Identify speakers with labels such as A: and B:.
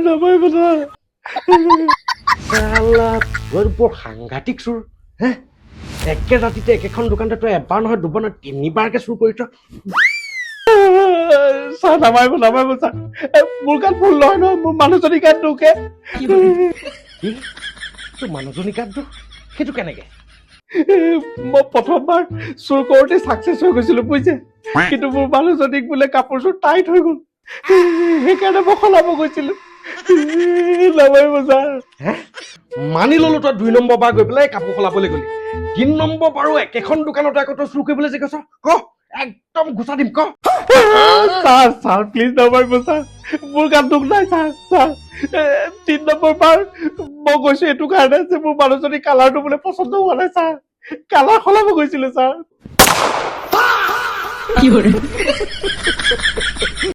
A: নাপাই কথা বৰ সাংঘাতিক চোৰ হে একে ৰাতিতে একেখন দোকানতে তই এবাৰ নহয় দুবাৰ নহয় তিনিবাৰকে চুৰ কৰিছ ছাৰ নামাৰিব ছাৰ মোৰ গাত ভুল নহয় নহয় মোৰ মানুহজনী গাত দুখে কি তোৰ মানুহজনী গাত দুখ সেইটো কেনেকে মই প্ৰথমবাৰ চুৰ কৰোঁতে চাকচেছ হৈ গৈছিলো বুজিছে কিন্তু মোৰ মানুহজনীক বোলে কাপোৰ চোৰ টাইট হৈ গ'ল সেইকাৰণে মই সলাব গৈছিলো নামাৰিব ছাৰ মানি ললো তই 2 নম্বৰ বাৰ গৈ পেলাই কাপোৰ সলাবলৈ গলি 3 নম্বৰ বাৰো একেখন দোকানতে আকৌ তই চুৰ কৰিবলৈ যে কৈছ ক একদম ঘুচা দিম ক ছাৰ প্লিজ নামাৰিব ছাৰ মোৰ গাত দুখ নাই ছাৰ 3 নম্বৰ বাৰ মই গৈছো এইটো কাৰণে যে মোৰ মানুহজনী কালাৰটো বোলে পচন্দ হোৱা নাই ছাৰ কালাৰ সলাব গৈছিলো ছাৰ